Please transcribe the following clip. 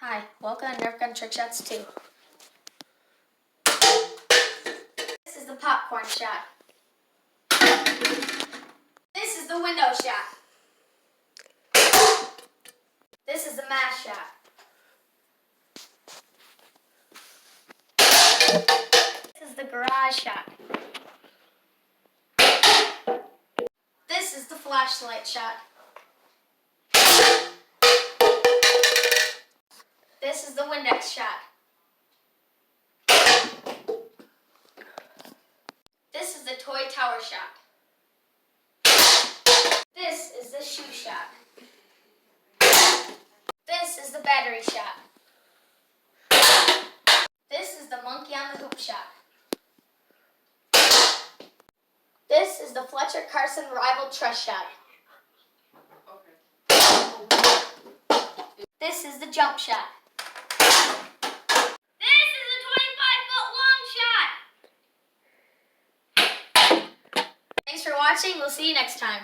Hi, welcome to Nerf Gun Trick Shots 2. This is the popcorn shot. This is the window shot. This is the mask shot. This is the garage shot. This is the flashlight shot. This is the Windex shot. This is the toy tower shot. This is the shoe shot. This is the battery shot. This is the monkey on the hoop shot. This is the Fletcher Carson rival trust shot. This is the jump shot. This is a 25-foot long shot. Thanks for watching. We'll see you next time.